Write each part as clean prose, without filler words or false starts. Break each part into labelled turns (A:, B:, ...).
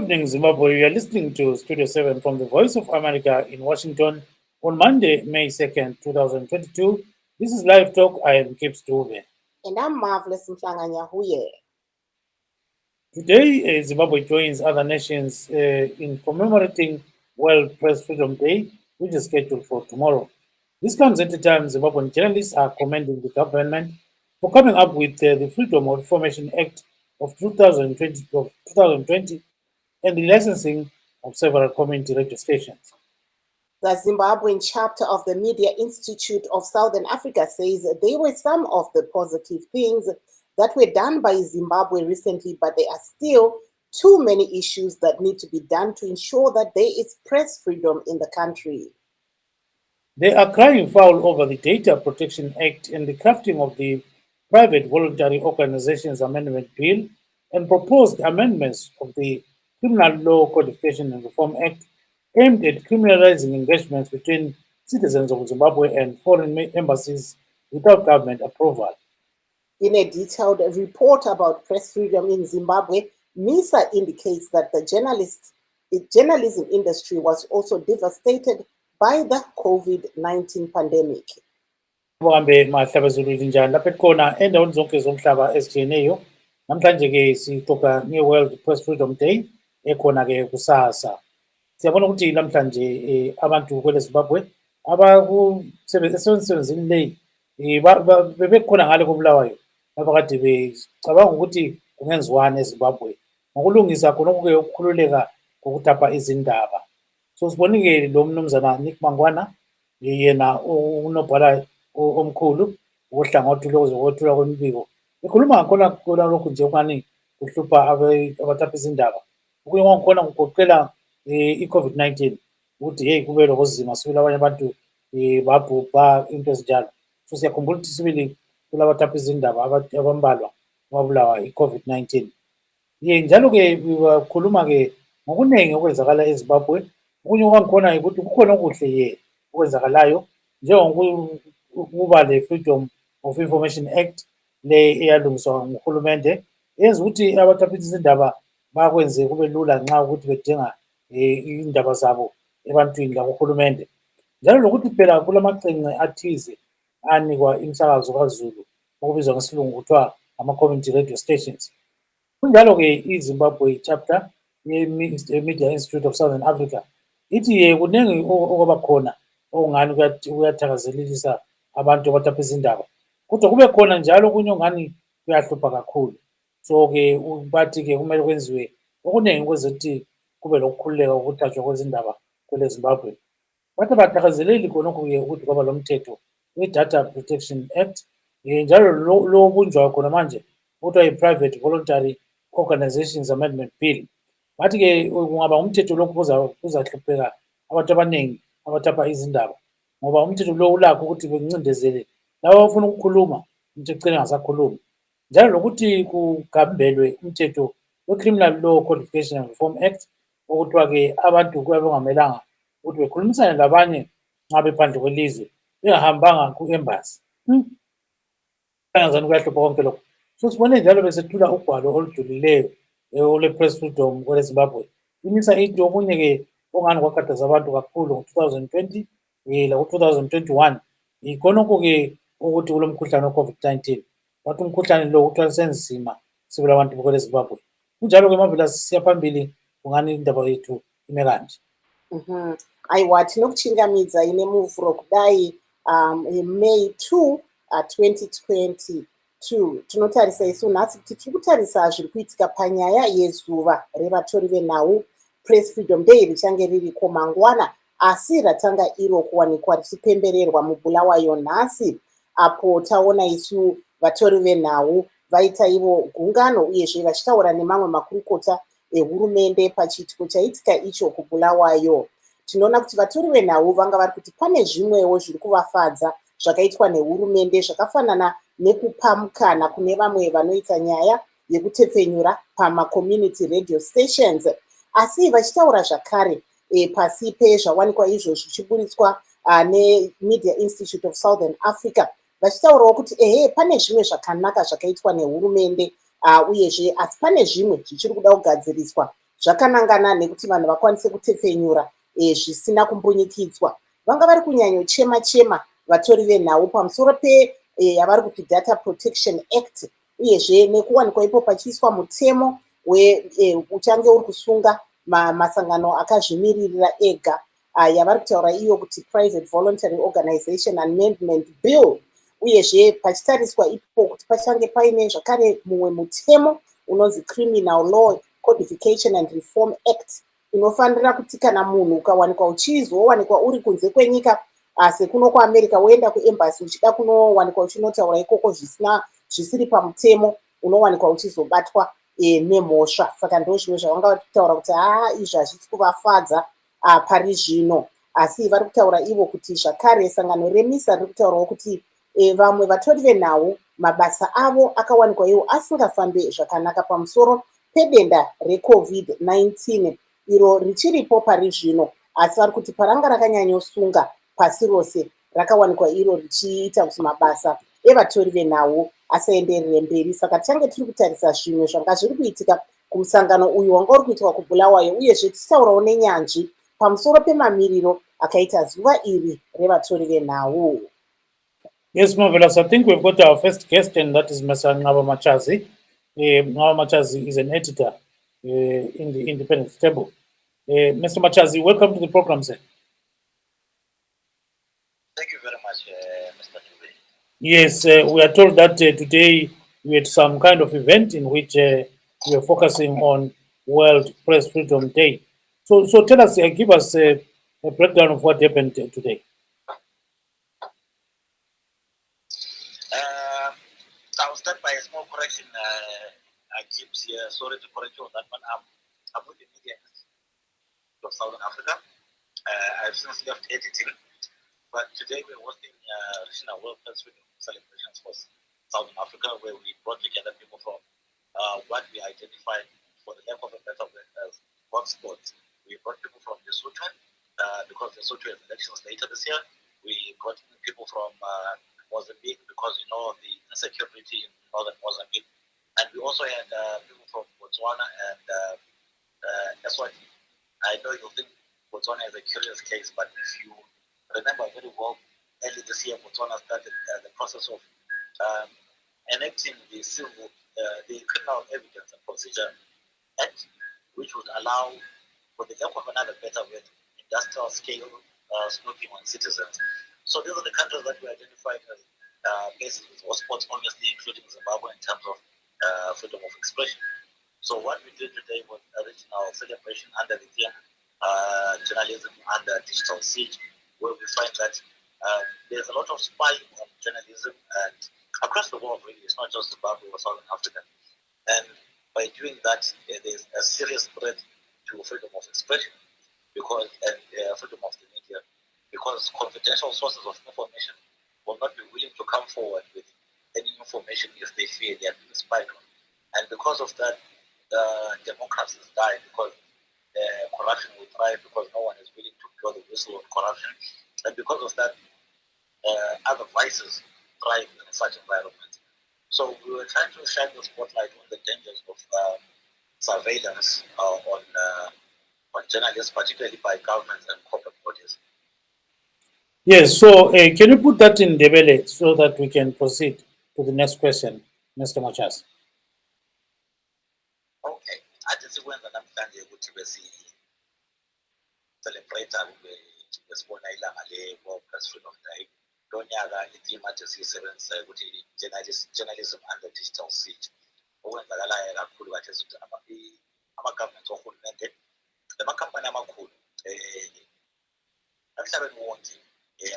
A: evening, Zimbabwe. You are listening to Studio 7 from the Voice of America in Washington on Monday, May 2nd, 2022. This is Live Talk. I am Kip Stove.
B: And I'm Marvelous Mhlanga-Nyahuye.
A: Today, Zimbabwe joins other nations in commemorating World Press Freedom Day, which is scheduled for tomorrow. This comes at a time Zimbabwean journalists are commending the government for coming up with the Freedom of Information Act of 2020 and the licensing of several community radio stations.
B: The Zimbabwean chapter of the Media Institute of Southern Africa says they were some of the positive things that were done by Zimbabwe recently, but there are still too many issues that need to be done to ensure that there is press freedom in the country.
A: They are crying foul over the Data Protection Act and the crafting of the Private Voluntary Organizations Amendment Bill and proposed amendments of the Criminal Law Codification and Reform Act aimed at criminalizing engagements between citizens of Zimbabwe and foreign embassies without government approval.
B: In a detailed report about press freedom in Zimbabwe, MISA indicates that the journalism industry was also devastated by the COVID-19 pandemic.
A: Uhambe mahlabezulu linjani lapha khona endaweni zonke zomhlaba ezijiyeneyo namhlanje ke sixoxa nge-World Press Freedom Day ekhona ke kusasa. Siyabona ukuthi namhlanje abantu kwele Zimbabwe abasebenzini leyi bebekhona ngale kobulawayo lapha kade becabanga ukuthi kungenziwani eZimbabwe ngokulungisa khonokho-ke ukukhululeka ngokutapha izindaba. So sibonike lo mnumzana Nqaba yena unobhala omkhulu wohlangothi lokuzokwethula kwemibiko ekhuluma ngakhona lokhu nje okani kuhlupha abatapha izindaba. Okunye kwangikhona kugoqela i-COVID-19 ukuthi hey kube lokozima sibili abanye abantu babhubha into ezinjalo. So siyakhumbula ukuthi sibili kulabatapha izindaba abambalwa ababulawa i-COVID-19. Njalo-ke bakhuluma-ke ngokuningi okwenzakala eZimbabwe. Okunye kwangikhona ukuthi kukhona okuhle okwenzakalayo njengokuba le Freedom of Information Act le eyalungiswa nguhulumende yenza ukuthi abatapha izindaba bakwenze kube lula nxa ukuthi bedinga indaba zabo ebantwini lakuhulumende. Njalo lokuthi phela kulamaqhinga athize anikwa imisakazo kaZulu okubizwa ngesilungu kuthiwa ama-community radio stations. Kunjalo-ke iZimbabwe chapter ye-Media Institute of Southern Africa ithi kuningi okwaba khona okungani kuyathakazelelisa abantu abatapha izindaba kodwa kube khona njalo okunye ongani kuyahlupha kakhulu. So-ke bathi-ke kumele kwenziwe okuningi ukuze ukuthi kube lokukhululeka ukuthathwa kwezindaba kwele Zimbabwe. Bathi abathakazeleli khonokho-ke ukuthi kwaba lo mthetho we-Data Protection Act njalo lo obunjwayo khona manje kuthiwa i-Private Voluntary Organizations Amendment Bill. Bathi-ke kungaba umthetho lokhu kuzahlupheka abantu abaningi abatapha izindaba ngoba umthetho lo ulakho ukuthi bencindezele laba abafuna ukukhuluma umuntu egcine engasakhulumi. Njalo lokuthi kugambelwe umthetho we-Criminal Law Codification and Reform Act okuthiwa-ke abantu kuyabe kungamelanga ukuthi bekhulumisane labanye nxa bephandle kwelizwe bengahambanga ku-embassy. Angazani kuyahlupha konke lokho. So sibone njalo besethula ugwalo olujulileyo ole-press freedom kwele Zimbabwe. Imisa ithi okunye-ke ongani kwakhathaza abantu kakhulu ngo-2020 laku-2021 ikhonokho-ke ukuthi kulo mkhuhlane we-COVID-19 wathi umkhuhlane lo uthwala senzima sibili abantu kwele Zimbabwe. Kunjalo-ke mavela siya phambili kungani indaba yethu ime kanje.
B: Aiwa tinokuchingamidza ine muvhuro kudai May 2, 2022 tinotarisa isu nhasi kuti tiri kutarisa zviri kuitika panyaya yezuva revatori venhau Press Freedom Day richange ririko mangwana asi ratanga iro kuwanikwa richipembererwa mubulawayo nhasi apo taona isu vatori venhau vaita ivo gungano uyezve vachitaura nemamwe makurukota ehurumende pachiitiko chaitika icho kubulawayo. Tinoona kuti vatori venhau vanga vari kuti pane zvimwewo zviri kuvafadza zvakaitwa nehurumende zvakafanana nekupa mukana kune vamwe vanoita nyaya yekutepfenyura pama-community radio stations. Asi vachitaura zvakare pasi pezvawanikwa izvo zvichiburitswa neMedia Institute of Southern Africa vachitaurawo kuti pane zvimwe zvakanaka zvakaitwa nehurumende uyezve asi pane zvimwe zvichiri kuda kugadziriswa zvakanangana nekuti vanhu vakwanise kutepfenyura zvisina kumbunyikidzwa. Vanga vari kunyanyochema vatori venhau pamusoro yavari kuti Data Protection Act, uyezve nekuwanikwa ipo pachiiswa mutemo uchange uri kusunga masangano akazvimiririra ega, yavari kutaura iyo kuti Private Voluntary Organization Amendment Bill, uyezve pachitariswa ipo kuti pachange paine zvakare mumwe mutemo unonzi Criminal Law Codification and Reform Act, inofanira kuti kana munhu ukawanikwa uchizowanikwa uri kunze kwenyika, sekuno kuAmerica woenda kuembassy uchida kunowanikwa uchinotaura ikoko zvisiri pamutemo, unowanikwa uchizobatwa nemhosva. Saka ndo zvimwe zvavanga vachitaura kuti izvi hazvisi kuvafadza pari zvino, asi vari kutaura ivo kuti zvakare sangano reMISA riri kutaurawo kuti vamwe vatori venhau mabasa avo akawanikwa iwo asingafambe zvakanaka pamusoro pedenda reCovid-19 iro richiripo pari zvino, asi vari kuti paranga rakanyanyosunga pasi rose rakawanikwa iro richiita kuti mabasa evatori venhau asaenderere mberi. Saka tichange tiri kutarisa zvimwe zvanga zviri kuitika kumusangano uyu wanga uri kuitwa kuBulawayo, uyezve tichitaurawo nenyanzvi pamusoro pemamiriro akaita zuva iri revatori venhau.
A: Yes, marvelous. I think we've got our first guest, and that is Mr. Nqaba Matshazi. Nqaba Matshazi is an editor in the Independent Table. Mr. Matshazi, welcome to the program, sir.
C: Thank you very much, Mr. Nqaba.
A: Yes, we are told that today we had some kind of event in which we are focusing on World Press Freedom Day. So tell us, give us a breakdown of what happened today.
C: I'll start by a small correction. I keep here. Sorry to correct you on that one. I'm with the media of Southern Africa. I've since left editing, but today we're hosting Regional World Press Freedom celebrations for Southern Africa, where we brought together people from what we identified, for the lack of a better word, as hotspots. We brought people from Lesotho, because Lesotho has elections later this year. We brought people from Mozambique, because you know the insecurity in northern Mozambique, and we also had people from Botswana and Eswatini. I know you think Botswana is a curious case, but if you remember very well, early this year Botswana started the process of enacting the Criminal Evidence and Procedure Act, which would allow, for the lack of another better word, industrial scale snooping on citizens. So these are the countries that we identified as places with hotspots, obviously including Zimbabwe in terms of freedom of expression. So what we did today was a regional celebration under the theme journalism under digital siege, where we find that there's a lot of spying on journalism and across the world, really. It's not just Zimbabwe or Southern Africa. And by doing that, there's a serious threat to freedom of expression and freedom of the media, because confidential sources of information will not be willing to come forward with any information if they fear they are being spied on. And because of that, democracies die, because corruption will thrive, because no one is willing to blow the whistle on corruption. And because of that, other vices thrive in such environments. So we were trying to shine the spotlight on the dangers of surveillance on journalists, particularly by governments and corporate bodies.
A: Yes, so can you put that in Ndebele so that we can proceed to the next question, Mr. Matshazi?
C: Okay. Athi sikwenza namhlanje ukuthi celebrate besibona ilanga le-World Press Freedom Day. Lo nyaka itheme athi siyisebenzisa ukuthi journalism under digital siege. Okwenzakalayo kakhulu kathesi ukuthi ama-government orhulumente, amakhampani amakhulu emhlabeni wonke,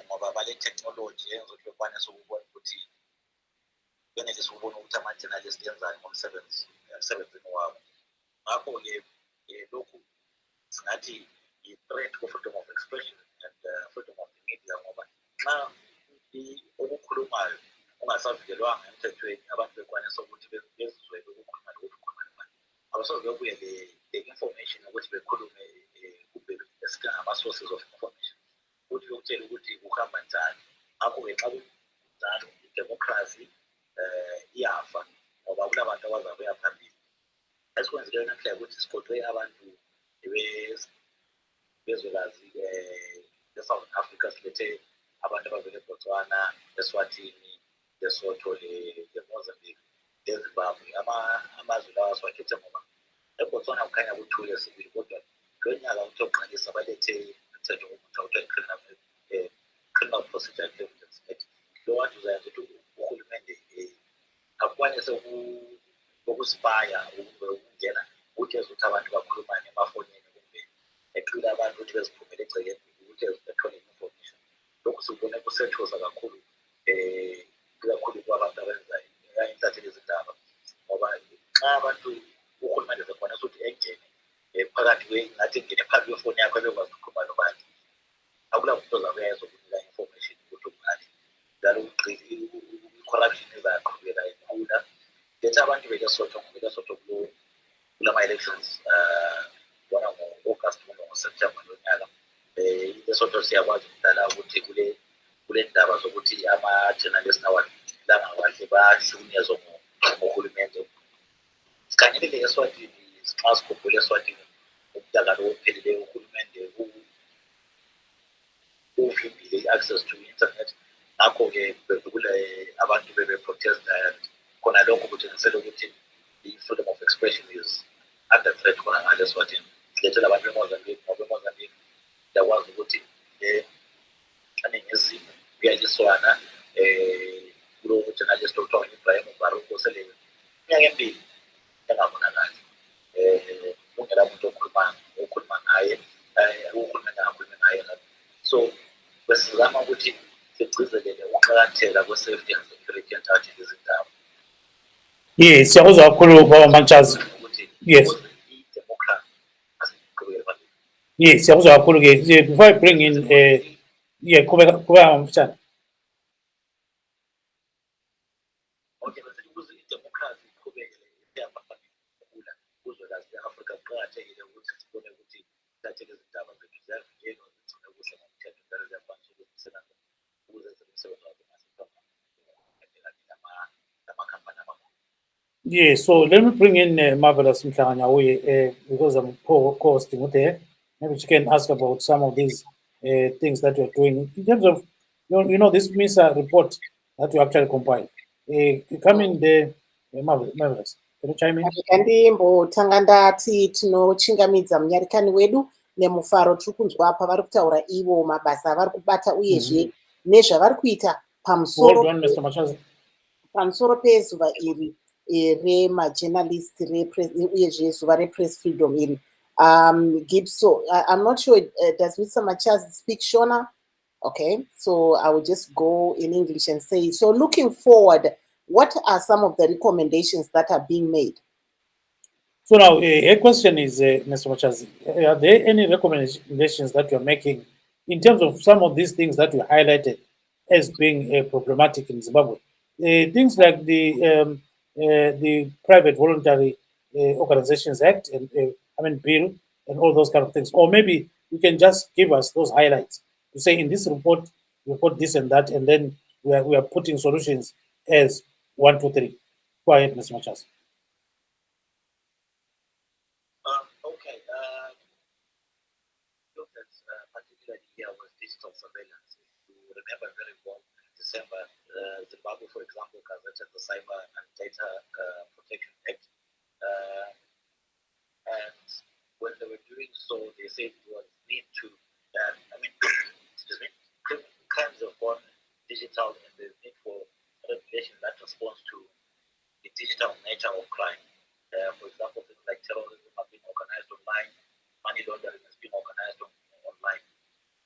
C: ngoba bale-technology eyenza ukuthi bekwanise ukubona ukuthi benelise ukubona ukuthi ama-journalist enzani emsebenzini wabo. Ngakho-ke lokhu singathi i-threat ku-freedom of expression and freedom of the media, ngoba nxa okukhulumayo ungasavikelwanga emthethweni, abantu bekwanisa ukuthi bezizwele ukukhuluma lokhu kukhuluma, abasoze bebuye le-information ukuthi bekhulume kube ama-sources of information, ukuthi bekutshele ukuthi kuhamba njani. Ngakho-ke xa kunjalo, i-democracy iyafa, ngoba kulabantu abazabuya phambili. Esikwenzileyo namhlanje ukuthi sigodwe abantu bezwekazi e-South Africa silethe abantu abavela eBotswana, eSwatini, Lesotho, leMozambique, leZimbabwe. Amazwe lawa siwakhethe ngoba eBotswana kukhanya kuthule sibili, kodwa lo nyaka uthe uqalisa balethe umthetho omutha kuthiwa criminal procedure evidence act. Lo wantu uzayenza ukuthi uhulumende akwanise ukuspaya ukungena ukuthi ezokuthi abantu bakhulumane emafonini kumbe eqile abantu ukuthi beziphumele egcekeni ukuthi bethole information. Lokhu sikubone kusethoza kakhulu kakhulu kwabantu abenza intatheli izindaba, ngoba xa abantu uhulumende zekwanisa ukuthi engene phakathi ngathi engene phakathi kwefoni yakho ebekwazi ukukhuluma nobani, akula muntu ozabe ezokunika information ukuthi ubani. Njalo i-corruption izaqhubeka ikhula. Letha abantu beLesotho kulama-elections bona ngo-August noma ngo-September lo nyaka. ILesotho siyakwazi ukudala ukuthi kule ndaba zokuthi ama-journalist awalanga kahle bahlukunyezwa ngohulumende. Sikhangele eSwatini, xa sikhumbula eSwatini umnyaka lo ophelileyo uhulumende uvimbile i-access to internet. Ngakho-ke bekule abantu bebe-protesta, khona lokho kutshengisela ukuthi i-freedom of expression is under threat khona ngale eSwatini. Silethele abantu beMozambique, ngoba eMozambique uyakwazi ukuthi eningizimu kuyaliswana kulo journalist okuthiwa u-Ibrahim Baruko sele iminyaka emibili engabonakali. Kungela muntu okhuluma ngaye, uhulumende angakhulumi ngaye. So besizama ukuthi sigcizelele ukuqakatheka kwe-safety and security entathe izindaba.
A: Yes, siyakuzwa kakhulu baba Matshazi. Yes. Yes, siyakuzwa kakhulu ke. Before I bring in qhubeka ngomfutshane.
C: Okay, bese ukuze idemocracy iqhubekele iyabhekana ukula kuzwekazi le-Afrika, kuqakathekile ukuthi sibone ukuthi intatheli izindaba zethu ziyavikelwa, zigcine kuhle ngomthetho, njalo ziyakwanisa ukuzisebenza ukuze zenze umsebenzi wazo namakhampani amakhulu.
A: Yes, so let me bring in Marvelous Mhlanga because I'm co-hosting with her. Maybe she can ask about some of these things that you're doing in terms of, this MISA report that you actually compiled. Come in there, Marvelous. Can you chime in?
B: Ndimbotanga ndati tinochingamidza munyarikani wedu nemufaro tiri kunzwa apa vari kutaura ivo mabasa avari kubata uyezve nezvavari kuita pamusoro pezuva iri remajournalist uyezve zuva repress freedom iri. Gibso, I'm not sure, does Mr. Matshazi speak Shona? Okay, so I will just go in English and say, so looking forward, what are some of the recommendations that are being made?
A: So now, a question is, Mr. Matshazi, are there any recommendations that you're making in terms of some of these things that you highlighted as being problematic in Zimbabwe? Things like the Private Voluntary Organizations Act and bill and all those kind of things, or maybe you can just give us those highlights to say in this report we put this and that, and then we are putting solutions as 1, 2, 3. Go ahead, Mr. Matshazi.
C: Okay. Look at particularly here was digital surveillance. You remember very well in December, Zimbabwe, for example, gazetted the Cyber and Data Protection Act. And when they were doing so, they said there was need to, excuse me, crimes of born digital, and there's need for regulation that responds to the digital nature of crime. For example, things like terrorism have been organized online, money laundering has been organized online.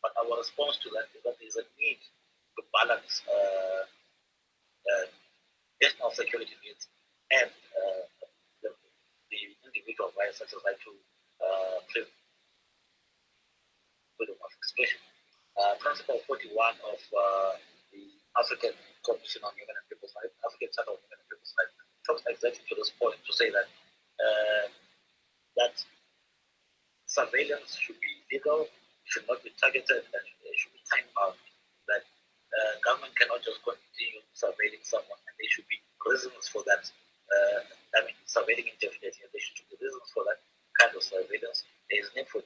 C: But our response to that is that there is a need to balance national security needs and the individual rights, such as right to freedom of expression. Principle 41 of the African Commission on Human and People's Rights, African Charter on Human and People's Rights, talks exactly to this point to say that that surveillance should be legal, should not be targeted, and should be time bound. That government cannot just continue surveilling someone, and there should be reasons for that. Surveilling indefinitely, and there should be reasons for that kind of surveillance. There is need for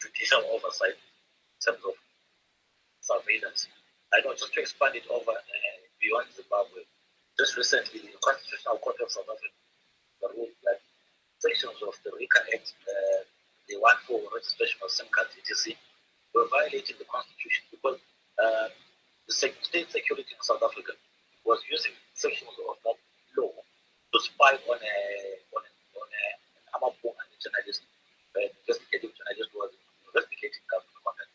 C: expand it over beyond Zimbabwe. Just recently, the Constitutional Court of South Africa ruled that sections of the RICA Act, the one for registration of SIM cards, etc., were violating the Constitution because the state security in South Africa was using sections of that law to spy on an Amapung and journalist, investigating journalist was investigating government content.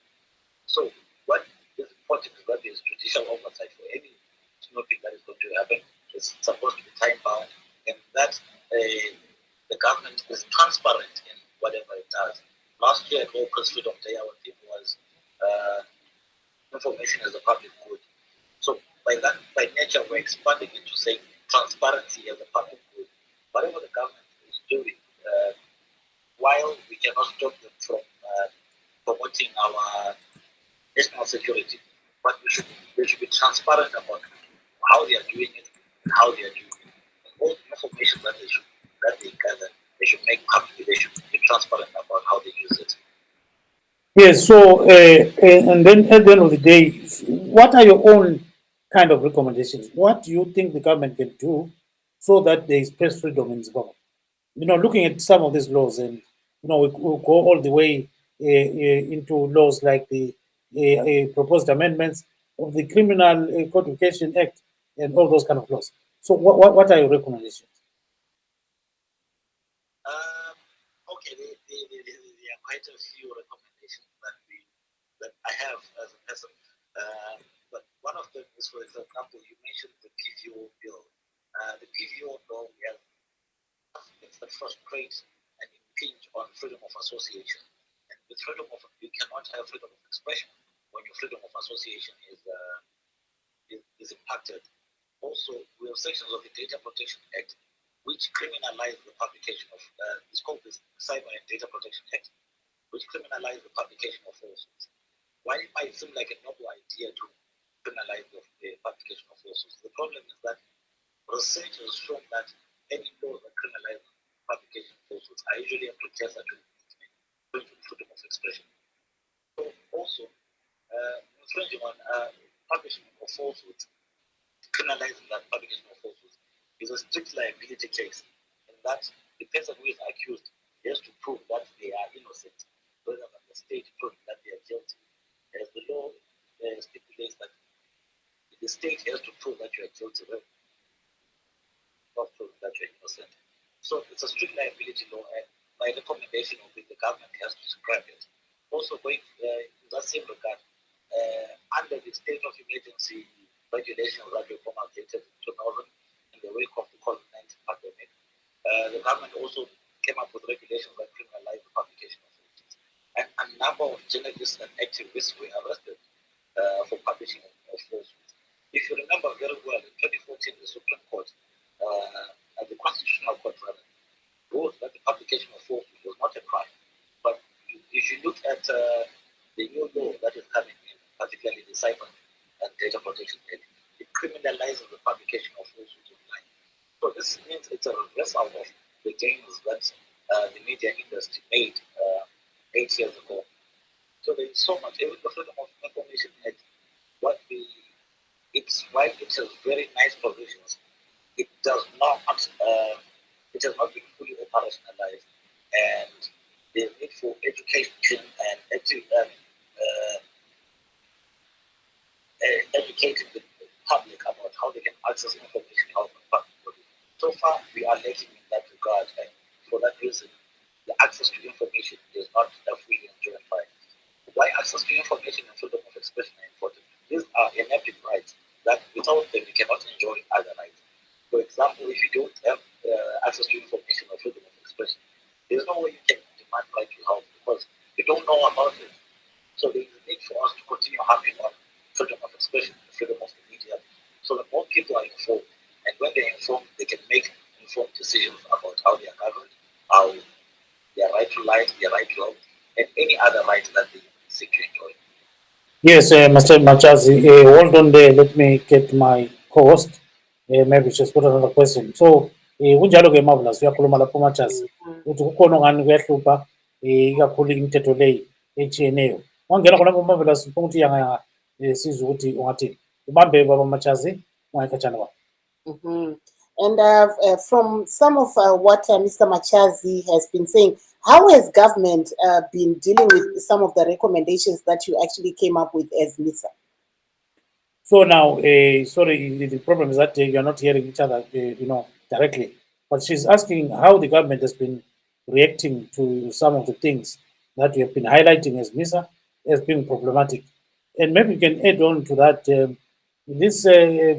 C: So what is important is that there is judicial oversight for any snooping that is going to happen. It's supposed to be time bound, and that the government is transparent in whatever it does. Last year at World Press Freedom Day, our theme was information as a public good. So by nature, we're expanding it to say transparency as a public good. Whatever the government is doing, while we cannot stop them from promoting our national security, but we should be transparent about how they are doing it and how they are doing it. And all the information that they gather, they should make public. They should be transparent about how they use it.
A: Yes, so and then at the end of the day, what are your own kind of recommendations? What do you think the government can do so that there is press freedom in Zimbabwe? Looking at some of these laws, and we go all the way into laws like the proposed amendments of the Criminal Codification Act and all those kind of laws. So, what are your recommendations?
C: Okay, there are quite a few recommendations that I have as a person. But one of them is, for example, you mentioned the PVO bill. The PVO law has aspects that frustrate and impinge on freedom of association. And with you cannot have freedom of expression when your freedom of association is impacted. Also, we have sections of the Data Protection Act which criminalize the publication of, it's called the Cyber and Data Protection Act, which criminalize the publication of falsehoods. While it might seem like a noble idea to criminalize the publication of falsehoods, the problem is that research has shown that any law that criminalizes publication of falsehoods are usually a precursor to freedom of expression. So also, infringing on publishing of falsehoods, criminalizing that publication of falsehoods is a strict liability case, in that the person who is accused has to prove that they are innocent, rather than the state proving that they are guilty. As the law stipulates that the state has to prove that you are guilty, not prove that you are innocent. So it's a strict liability law, and my recommendation would be the government has to scrap it. Also, going in that same regard, under the state of emergency regulations that were promulgated in 2000 in the wake of the COVID-19 pandemic, the government also came up with regulations that criminalize the publication of falsehoods. And a number of journalists and activists were arrested for publishing of falsehoods. If you remember very well, in 2014, the Supreme Court, and the Constitutional Court rather, ruled that the publication of falsehoods was not a crime. But if you look at the new law that is coming in, particularly the Cyber and Data Protection Act, it criminalizes the publication of falsehoods online. So this means it's a reversal of the gains that the media industry made 8 years ago. So there is so much. Even the Freedom of Information Act, while it has very nice provisions, it does not. It has not been fully operationalized, and the need for education and educating the public about how they can access information out of the public. So far, we are lacking in that regard, and for that reason, the access to information is not fully enjoyed. Why access to information and freedom of expression are important? These are enabling rights that without them we cannot enjoy other rights. For example, if you don't have access to information or freedom of expression, there's no way you can demand right to health because you don't know about it. So there is a need for us to continue harping on freedom of expression, freedom of the media, so that more people are informed. And when they're informed, they can make informed decisions about how they are governed, how their right to life, their right to health, and any other right that they seek to enjoy.
A: Yes, Mr. Matshazi, hold on there. Let me get my co-host. Maybe she's got another question. So, kunjalo-ke Marvelous, uyakhuluma lapho Matshazi ukuthi kukhona ongani kuyahlupha ikakhulu imithetho leyi etshiyeneyo. Wangena khona Marvelous ufuna ukuthi yanga sizwe ukuthi ungathini. ubambe baba Matshazi ungayikhatshana kwakho.
B: Mhm. And from some of what Mr. Matshazi has been saying, how has government been dealing with some of the recommendations that you actually came up with as MISA?
A: So now, sorry, the problem is that you're not hearing each other, directly. But she's asking how the government has been reacting to some of the things that we have been highlighting as MISA as being problematic. And maybe you can add on to that this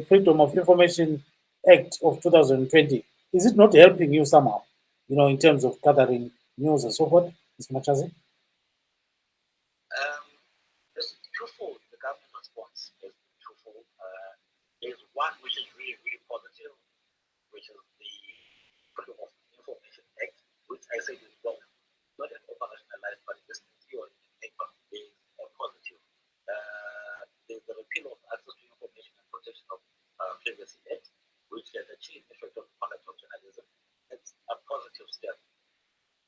A: Freedom of Information Act of 2020. Is it not helping you somehow, in terms of gathering news and so forth, Mr. Matshazi?
C: It's twofold. The government response is twofold. There's one which is really, really positive, which is the Freedom of Information Act, which I say is well, not an operationalized, but it's still in paper is positive. There's the repeal of access to information and protection of privacy act, which has achieved effect of conduct of journalism. It's a positive step.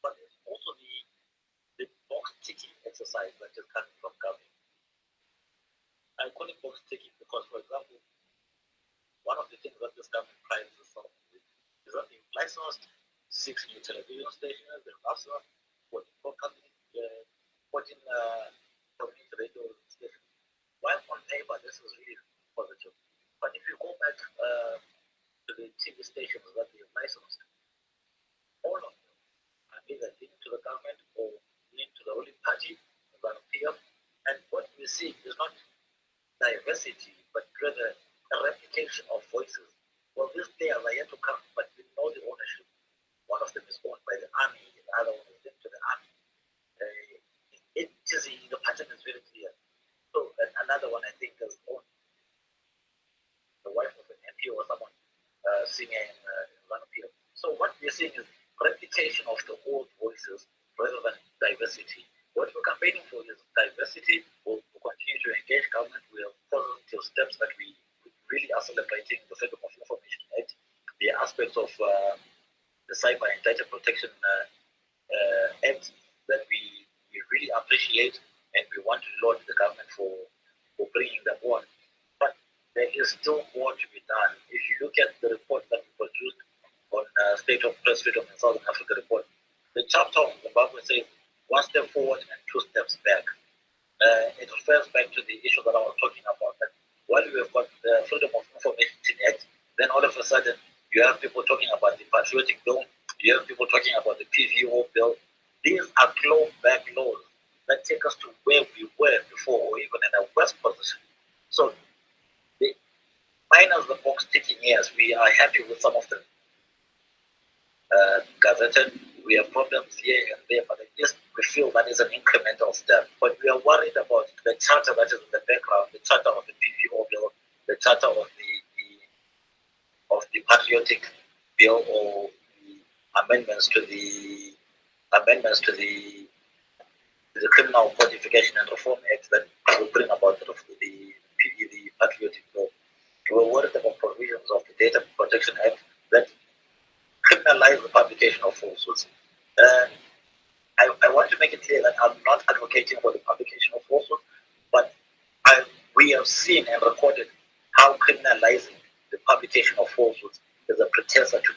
C: But it's also the box ticking exercise that is coming from government. I call it box ticking because, for example, one of the things that this government prides itself with is that they've licensed 6 new television stations, they've licensed 14 broadcasting, 14 community radio stations. While on paper, this is really positive. But if you go back to the TV stations that they've licensed, all of them are either linked to the government or linked to the ruling party, the PM. And what we see is not diversity, but rather a replication of voices. Well, these players are yet to come, but we know the ownership. One of them is owned by the army, the other one is linked to the army. The pattern is very clear. So, and another one I think is owned the wife of an MP or someone singing in one appeal. So what we're seeing is replication of the old voices rather than diversity. What we're campaigning for is diversity. We'll continue to engage government. We have positive steps that we really are celebrating the Freedom of Information Act, the aspects of the Cyber and Data Protection Act that we really appreciate, and we want to laud the government for bringing them on. But there is still more to be done. If you look at the report that we produced on State of Press Freedom in Southern Africa report, the chapter on Zimbabwe says 1 step forward and 2 steps back. It refers back to the issue that I was talking about. That while we have got the Freedom of Information Act, then all of a sudden you have people talking about the patriotic bill, you have people talking about the PVO bill. These are clawback laws that take us to where we were before, or even in a worse position. So, minus the box ticking, yes, we are happy with some of them gazetted. We have problems here and there, but at least we feel that is an incremental step. But we are worried about the charter that is in the background, the charter of the PVO bill, the charter of the patriotic bill, or the amendments to the Criminal Codification and Reform Act that will bring about the patriotic bill. We're worried about provisions of the Data Protection Act that criminalize the publication of falsehoods. I want to make it clear that I'm not advocating for the publication of falsehoods, but we have seen and recorded how criminalizing the publication of falsehoods is a precursor to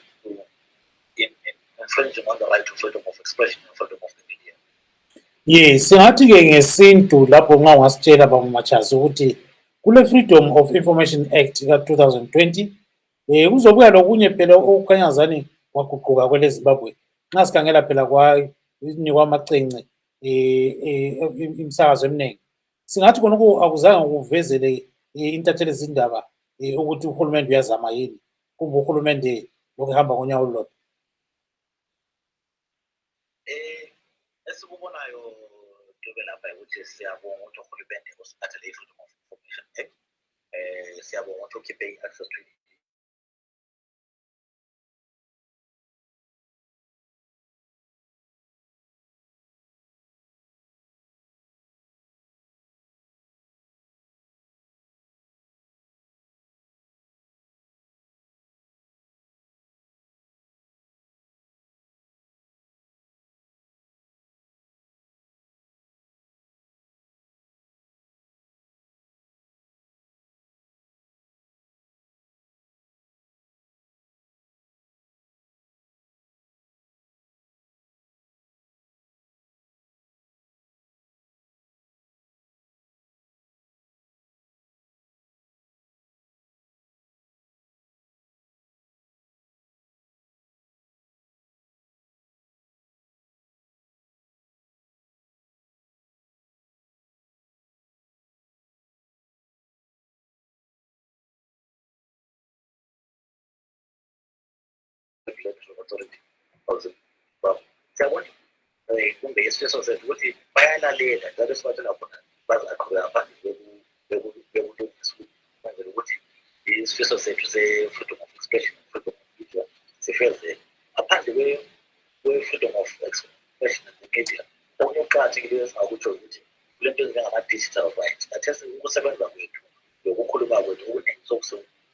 C: infringing on the right to freedom of expression and freedom of the media.
A: Yes, singathi-ke ngesintu lapho nxa ungasitshela baba Matshazi ukuthi kule Freedom of Information Act ka-2020 kuzobuya lokunye phela okukanyazani kwaguquka kwele Zimbabwe. Nxa sikhangela phela kwanikwa amacence imisakazo eminingi, singathi khonokho akuzange kuvezele intatheli zindaba ukuthi uhulumende uyazama yini, kumbe uhulumende lokuhamba ngonyawo olulodwa.
C: Esikubonayo dube lapha ukuthi siyabonga ukuthi uhulumende usiphathele i-Freedom of Information Act. Siyabonga ukuthi ukhiphe i-access to Regulatory Authority of Zimbabwe. Siyabona kumbe isifiso sethu ukuthi bayalalela njalo sibatshela khona bazaqhubeka phambili bekulungisa ukwenzela ukuthi isifiso sethu se-freedom of expression, freedom of media sifezeke. Ngaphandle kwe-freedom of expression and media, okunye okuqakathekileyo esingakutsho ukuthi kule nto ezinjengama-digital rights kathesi ukusebenza kwethu lokukhuluma kwethu okuningi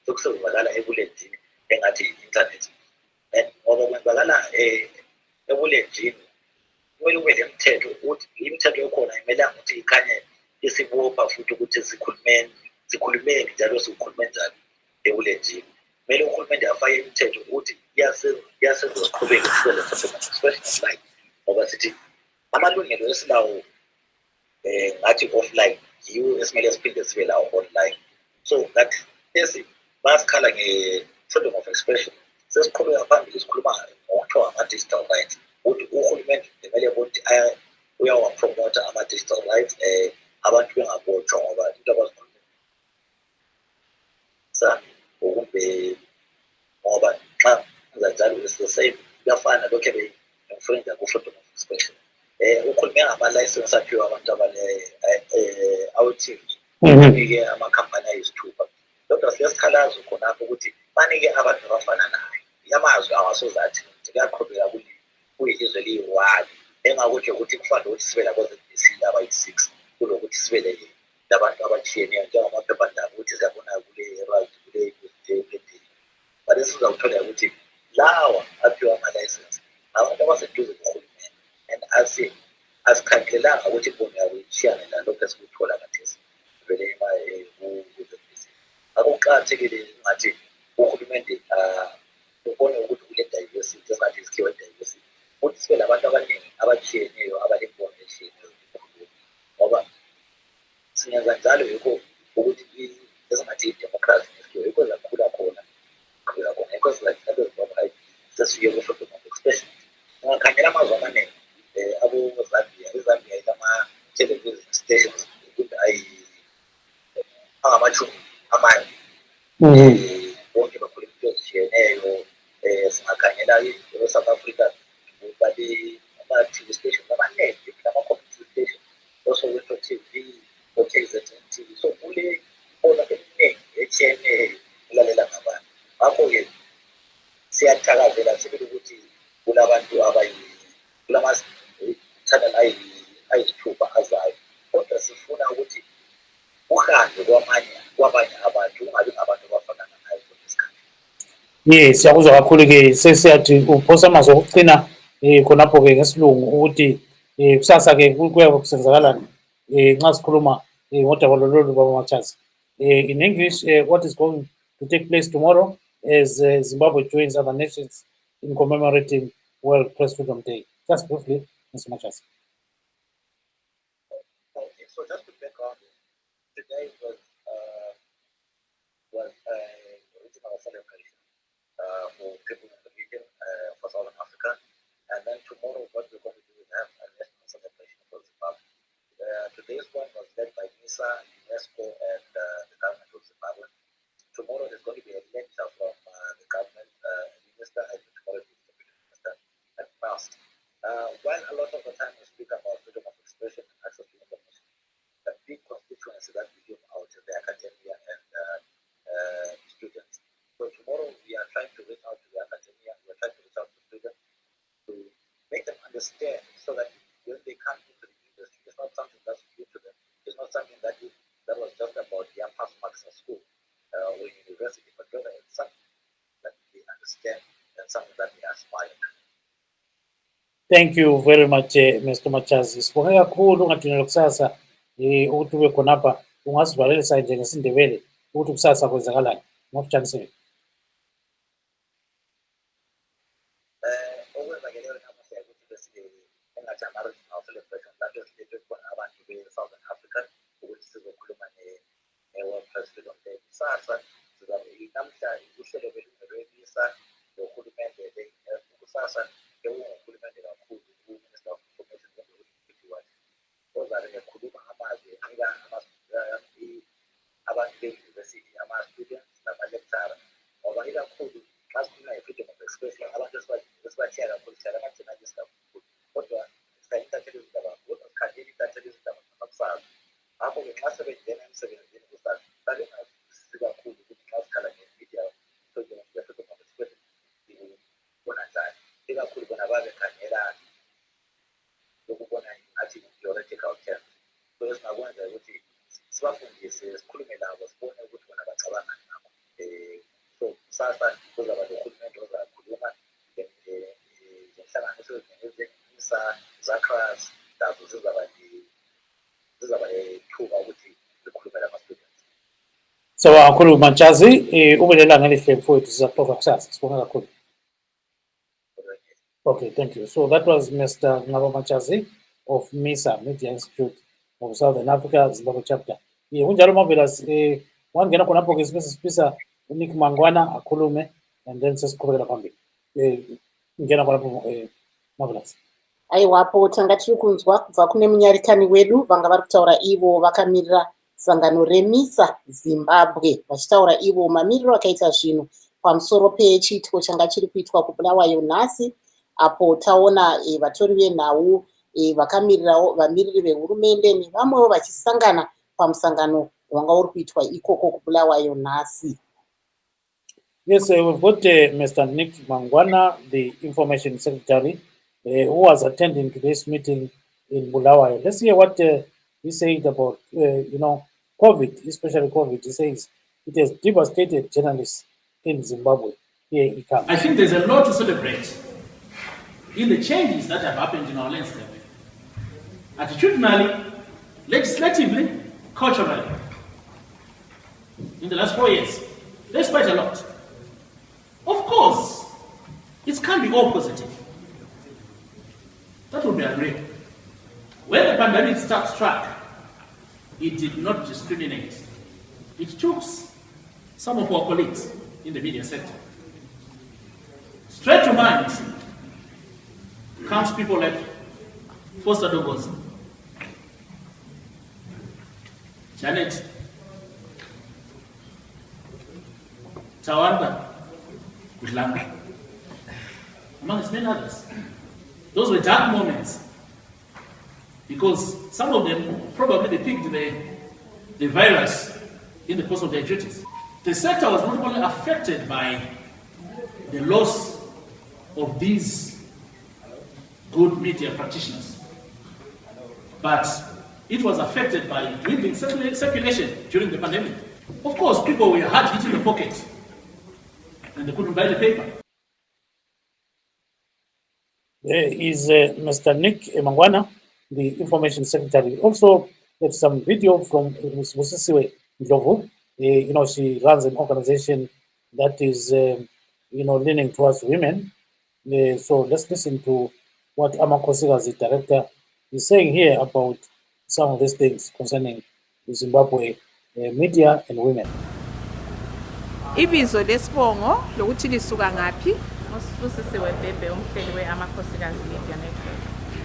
C: sokusebenzakalala ebulenjini engathi yi-internet. And ngoba kwenzakala ebulenjini kumele ube nemithetho ukuthi imithetho yokhona imelanga ukuthi ikhanye isibopha futhi ukuthi sikhulumeni njalo sikhulume njani ebulenjini. Kumele uhulumende afake imithetho ukuthi iyasenza siqhubeke sisele freedom of expression online, ngoba sithi amalungelo esilawo ngathi offline yiwo esimele siphinde sibe lawo online. So that basikhala nge-freedom of expression sesiqhubeka phambili sikhuluma ngokuthiwa ama-digital rights ukuthi uhulumende kumele ukuthi uyawapromota ama-digital rights abantu bengabotshwa ngoba into abazikhulumisa okumbe ngoba xa njalo is the same kuyafana lokhu be-infringe ku-freedom of expression. Ukhulume ngama-license aphiwe abantu awe-TV banike amakhampani ayisithupha, kodwa siyesikhalazo khonapho ukuthi banike abantu abafana naye. Amazwi awasoze athi kuyaqhubeka kuyilizwe eliyi-one engakutsho ukuthi kufanele ukuthi sibe labo-ZBC abayi-6 kulokuthi sibe labantu abatshiyeneyo njengamaphephandaba ukuthi siyabona kule-right kule-newsday. But esizakuthola ukuthi lawa aphiwe ama-license abantu abaseduze nohulumeni and asikhangelelanga ukuthi imboni yabo ishiyane nalokhu esikuthola kathesi vele ku-ZBC. Akuqakathekile ngathi uhulumende ubone ukuthi kule diversity esingathi isikhiwe diversity ukuthi sibe labantu abaningi abatshiyeneyo abalembono eshiyeneyo ngoba singenza njalo yikho ukuthi esingathi i-democracy nesikhiwe yikho zakhula khona yikho sizakhona sesifike ku-freedom of expression. Ungakhangela amazwe amaningi abo-Zambia, iZambia ilama-television stations ukuthi angamashumi amane bonke bakhuluma into ezishiyeneyo. Singakhangela e-South Africa ama-TV stations amaningi nama-community station oSoweto TV, o-KZN TV. So kule khona eminingi etshiyeneyo elalela ngabantu. Ngakho-ke siyathakazela sibili ukuthi kulabantu kulama-channel ayisithupha azayo, kodwa sifuna ukuthi uhambe kwabanye abantu ungabi ngabantu abafanana nayo kulesikhathi.
A: Yes, siyakuzwa kakhulu-ke sesiyathi uphosa amazwi okuqina khonapho-ke ngesilungu ukuthi kusasa-ke kuyabe kusenzakalani nxa sikhuluma ngodaba lolu baba Matshazi. In English, what is going to take place tomorrow as Zimbabwe joins other nations in commemorating World Press Freedom Day? Just briefly, Mr. Matshazi.
C: Okay, so just to background, today was original celebration for people in the region for Southern Africa, and then tomorrow what we're going to do is have a national celebration for Zimbabwe. Today's one was led by MISA, UNESCO, and the government of Zimbabwe. Tomorrow there's going to be a lecture from the government minister, I think tomorrow is the minister at MAST. While a lot of the time we speak about freedom of expression and access to information, the big constituency that we give out is the academia and students. So tomorrow we are trying to reach out to the academia, we are trying to reach out to students to make them understand so that when they come into the industry, it's not something that's new to them. It's not something that was just about their pass marks in school or university, but rather it's something that they understand and something that they aspire to.
A: Thank you very much, Mr. Matshazi. Sibonge kakhulu ungadinela kusasa ukuthi ube khonapha ungasivalelisa njengesindebele ukuthi kusasa kwenzakalani. Ngokujanisile.
C: Okwenzakeleyo namuhla ukuthi bese engathi ama-regional celebration lapho esilethwe khona abantu be-Southern Africa ukuthi sizokhuluma ne-World Press Freedom Day. Kusasa namhla uhlelo belungelwe-MISA nohulumende kusasa ewuhulumende kakhulu u-Minister of Information and ozabe ekhuluma amazwi enika abantu be-university ama-students nama-lecturer ngoba ikakhulu xa sikhuluma nge-freedom of expression abantu masebenzela emsebenzini kusaqale ngasiza kakhulu ukuthi xa sikhala nge-media bona njani ikakhulu bona babekhangela lokubona ngathi theoretical terms so esingakwenza ukuthi sibafundise sikhulume nabo sibone ukuthi bona bacabanga ngakho so kusasa kuzaba nohulumende ozakhuluma ngenhlanganiso ezinjengemisa zakras nazo zizaba nethuba ukuthi zikhulume lama-students.
A: So kakhulu Matshazi, ube nelanga elihle mfowethu, sizaxoxa kusasa. Sibonga kakhulu. Okay, thank you. So that was Mr. Nqaba Matshazi of MISA, Media Institute of Southern Africa, Zimbabwe chapter. Kunjalo Marvelous, wangena khonapho ke sipisa uNick Mangwana akhulume and then sesiqhubekela phambili. Ngena khonapho Marvelous.
B: Aiwapo tanga tiri kunzwa kubva kune munyarikani wedu vanga vari kutaura ivo vakamirira sangano reMISA-Zimbabwe vachitaura ivo mamiriro akaita zvinhu pamusoro pechiitiko changa chiri kuitwa kubulawayo nhasi apo taona vatori venhau vakamirirawo vamiriri vehurumende nevamwewo vachisangana pamusangano wanga uri kuitwa ikoko kubulawayo nhasi.
A: Yes, we've got Mr. Nick Mangwana, the Information Secretary, who was attending today's meeting in Bulawayo. Let's hear what he said about, COVID, especially COVID. He says it has devastated journalists in Zimbabwe. Here he comes.
D: I think there's a lot to celebrate in the changes that have happened in our landscape. Attitudinally, legislatively, culturally. In the last 4 years, there's quite a lot. Of course, it can't be all positive. That would be agreed. When the pandemic struck, it did not discriminate. It took some of our colleagues in the media sector. Straight to mind comes people like Foster Dogos, Janet, Tawanda, Kutlanga, amongst many others. Those were dark moments because some of them probably picked the virus in the course of their duties. The sector was not only affected by the loss of these good media practitioners, but it was affected by dwindling circulation during the pandemic. Of course, people were hard hit in the pocket and they couldn't buy the paper.
A: There is Mr. Nick Mangwana, the Information Secretary. Also, there's some video from Ms. Masiye Ndlovu. She runs an organization that is, leaning towards women. So let's listen to what Amakhosikazi, the director, is saying here about some of these things concerning the Zimbabwe media and women.
E: Ibizo lesibongo lokuthi lisuka ngaphi usisi webhebhe umhleli weAmakhosikazi Media Network.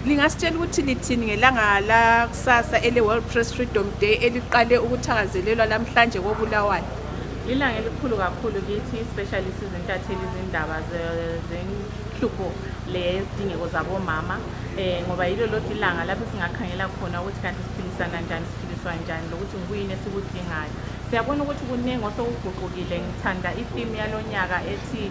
E: Lingasitshela ukuthi lithini ngelanga la kusasa ele World Press Freedom Day eliqale ukuthakazelelwa namhlanje koBulawayo. Ilanga elikhulu kakhulu kithi especially sizintatheli izindaba zenhlupho lezidingeko zabomama ngoba yilo loti ilanga lapho singakhangela khona ukuthi kanti siphilisana njani siphiliswa njani lokuthi ngikuyini esikudingayo. Siyabona ukuthi kuningi osokuguqukile. Ngithanda i-theme yalonyaka ethi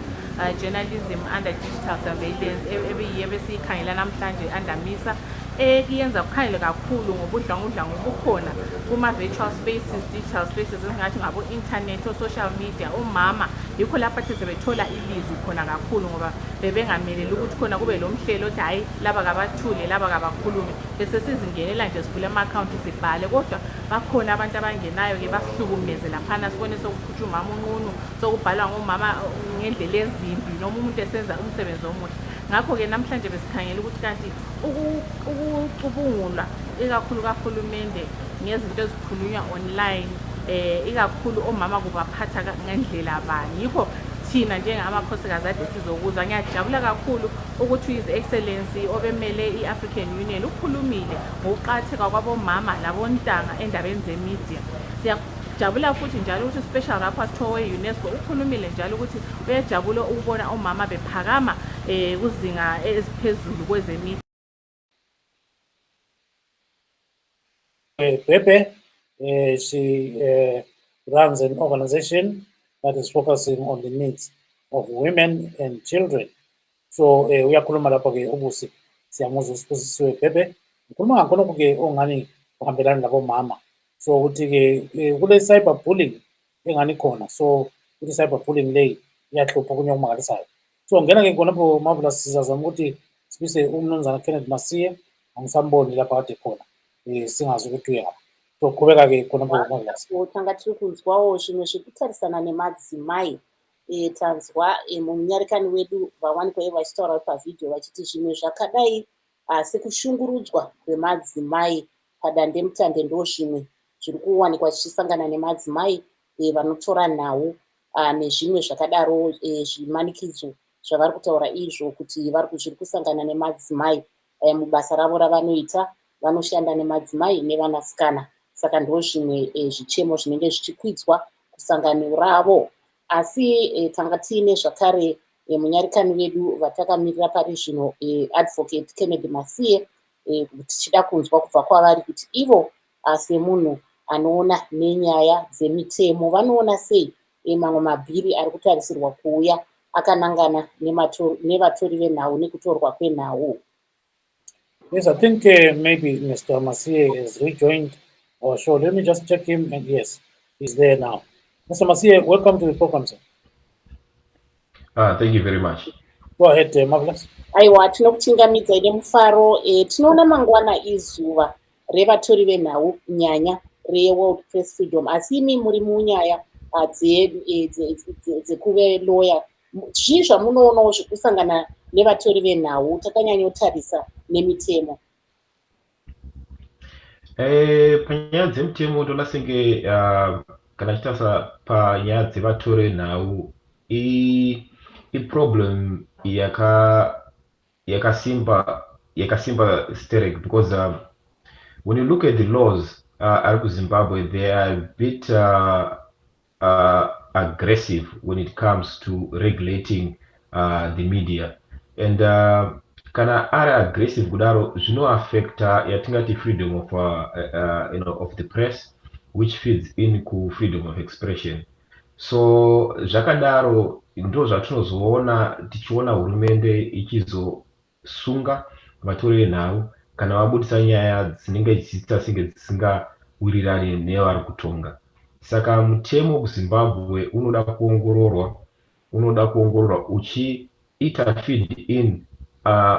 E: journalism under digital surveillance ebeyiyo besiyikhangela namhlanje under MISA eyenza kukhangele kakhulu ngobudlangudlangu obukhona kuma-virtual spaces, digital spaces esingathi ngabo-internet, o-social media, omama yikho lapho athi sebethola ilizwi khona kakhulu ngoba bebengameleli ukuthi khona kube lo mhlelo othi hhayi laba kabathule laba kabakhulume bese sizingenela nje sivule ama-akhawunti sibhale kodwa bakhona abantu abangenayo-ke basihlukumeze laphana sibone sokukhutshwa umama unqunu sokubhalwa ngomama ngendlela ezimbi noma umuntu esenza umsebenzi omuhle. Ngakho-ke namhlanje besikhangela ukuthi kanti ukucubungulwa ikakhulu kahulumende ngezinto ezikhulunywa online ikakhulu omama kubaphatha ngendlela bani. Yikho thina njengamakhosikazi ade sizokuzwa. Ngiyajabula kakhulu ukuthi His Excellency obemele i-African Union ukhulumile ngokuqakatheka kwabomama nabontanga endabeni zemedia. Siyajabula futhi njalo ukuthi special rapporteur we-UNESCO ukhulumile njalo ukuthi uyajabula ukubona omama bephakama kuzinga eziphezulu kwezemedia.
A: Pepe, She runs an organization that is focusing on the needs of women and children. So uyakhuluma lapho-ke ubusi siyamuzwa usibusisiwe Bhebhe ukhuluma ngakhonokho-ke ongani uhambelana labomama. So ukuthi-ke kule cyber bullying engani khona, so ukuthi cyber bullying leyi iyahlupha okunye okumangalisayo. So ngena-ke khonapho Marvelous sizazama ukuthi sibise umnumzana Kenneth Masiye, angisamboni lapha kade khona singazi ukuthi uyaphi. So qhubeka-ke khonapho Marvelous.
B: tanga tiri kunzwawo zvimwe zvekutarisana nemadzimai tanzwa munyarekani wedu vawanikwa vachitaura pavhidhiyo vachiti zvimwe zvakadai sekushungurudzwa kwemadzimai padandemutande ndo zvimwe zviri kuwanikwa zvichisangana nemadzimai vanotora nhau nezvimwe zvakadaro zvimanikidzo zvavari kutaura izvo kuti zviri kusangana nemadzimai mubasa ravo ravanoita, vanoshanda nemadzimai nevanasikana. Saka ndo zvimwe zvichemo zvinenge zvichikwidzwa kusangano ravo. Asi tanga tiine zvakare munyarikani wedu vatakamirira pari zvino advocate Kennedy Masiye tichida kunzwa kubva kwavari kuti ivo semunhu anoona nenyaya dzemitemo vanoona sei mamwe mabhiri ari kutarisirwa kuuya akanangana nevatori venhau nekutorwa kwenhau.
A: Yes, I think maybe Mr. Masiye has rejoined our show. Let me just check him, and yes, he's there now. Mr. Masiye, welcome to the program, sir.
F: Thank you very much.
A: Go ahead, Marvelous.
B: Aiwa, tinokuchingamidza ine mufaro. Tinoona mangwana izuva revatori venhau nyanya reWorld Press Freedom, asi imi muri munyaya dzekuve lawyer. Zvii zvamunoonawo zvekusangana nevatori venhau takanyanyotarisa nemitemo?
F: Panyaya dzemitemo ndoona senge kana chitarisa panyaya dzevatori venhau iproblem yakasimba sterek, because when you look at the laws ari kuZimbabwe, they are a bit aggressive when it comes to regulating the media, and kana ari aggressive kudaro zvinoaffecta yatingati freedom of of the press, which feeds in ku freedom of expression. So zvakadaro ndo zvatinozoona tichiona hurumende ichizosunga vatori venhau kana vabudisa nyaya dzinenge dzichiita senge dzisingawirirani nevari kutonga. Saka mutemo kuZimbabwe unoda kuongororwa uchiita feed in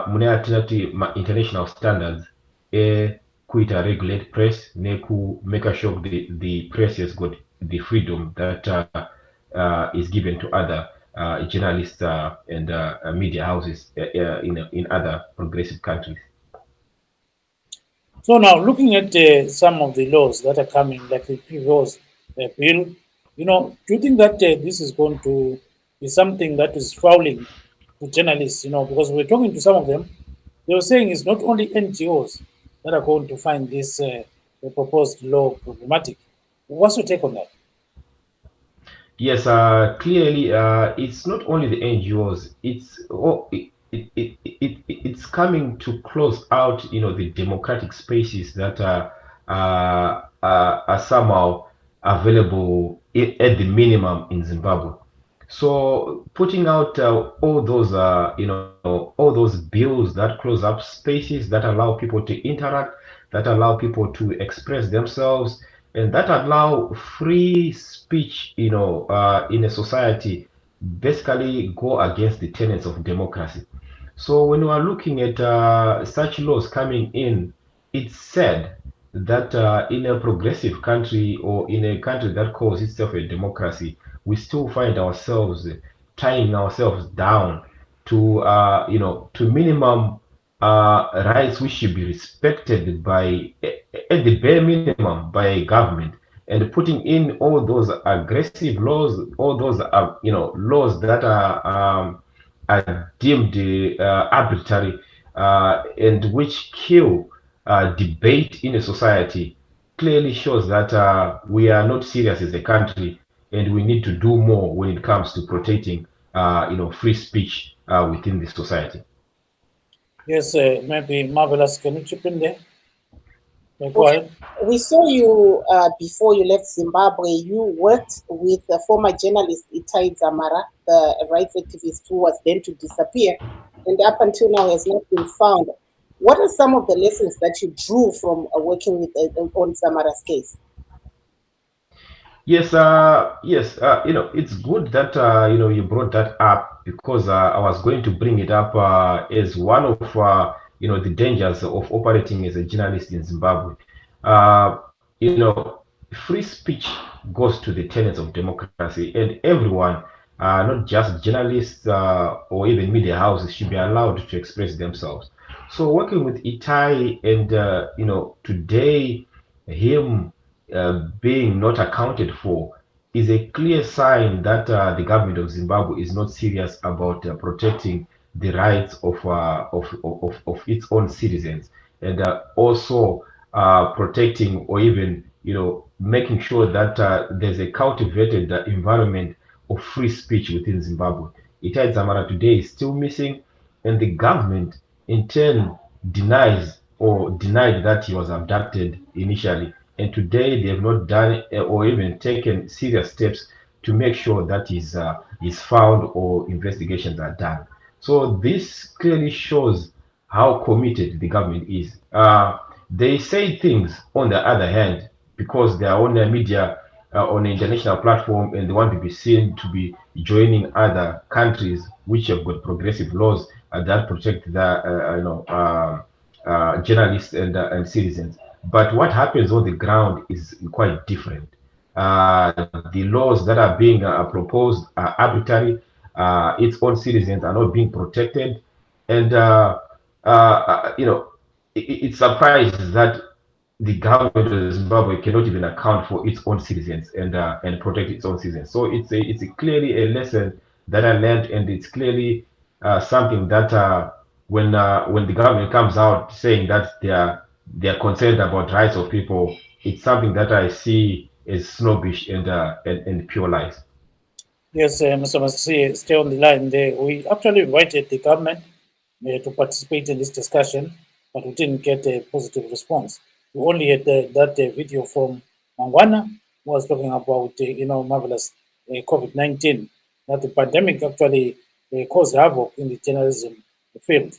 F: mune atinati ma-international standards kuita regulate press nekumake sure the press has got the freedom that is given to other journalists and media houses in other progressive countries.
A: So now, looking at some of the laws that are coming, like the previous bill, do you think that this is going to be something that is fouling to journalists? Because we're talking to some of them, they were saying it's not only NGOs that are going to find this proposed law problematic. What's your take on that?
F: Yes, clearly, it's not only the NGOs. It's coming to close out, the democratic spaces that are somehow available at the minimum in Zimbabwe. So putting out all those bills that close up spaces, that allow people to interact, that allow people to express themselves, and that allow free speech, in a society, basically go against the tenets of democracy. So when we are looking at such laws coming in, it's sad that in a progressive country or in a country that calls itself a democracy, we still find ourselves tying ourselves down to minimum rights which should be respected by, at the bare minimum, by a government, and putting in all those aggressive laws, all those laws that are deemed arbitrary and which kill debate in a society, clearly shows that we are not serious as a country, and we need to do more when it comes to protecting free speech within the society.
A: Yes, maybe Marvelous, can you chip in there? Go ahead.
B: We saw you before you left Zimbabwe. You worked with the former journalist Itai Dzamara, the rights activist who was then to disappear, and up until now has not been found. What are some of the lessons that you drew from working with on Dzamara's case?
F: Yes, yes. It's good that you brought that up because I was going to bring it up as one of the dangers of operating as a journalist in Zimbabwe. Free speech goes to the tenets of democracy, and everyone, not just journalists or even media houses, should be allowed to express themselves. So, working with Itai, and today him being not accounted for is a clear sign that the government of Zimbabwe is not serious about protecting the rights of its own citizens, and also protecting, or even making sure that there's a cultivated environment of free speech within Zimbabwe. Itai Dzamara today is still missing, and the government in turn denied that he was abducted initially, and today they have not done or even taken serious steps to make sure that he's found or investigations are done. So this clearly shows how committed the government is. They say things, on the other hand, because they are on the media, on an international platform, and they want to be seen to be joining other countries which have got progressive laws that protect the journalists and citizens. But what happens on the ground is quite different. The laws that are being proposed are arbitrary. Its own citizens are not being protected, and it surprises that the government of Zimbabwe cannot even account for its own citizens and protect its own citizens. So it's clearly a lesson that I learned, and it's clearly something that when the government comes out saying that they are concerned about rights of people, it's something that I see as snobbish and pure lies.
A: Yes, Mr. Masiye, stay on the line there. We actually invited the government to participate in this discussion, but we didn't get a positive response. We only had that video from Nqaba, who was talking about, marvelous COVID-19, that the pandemic actually caused havoc in the journalism field.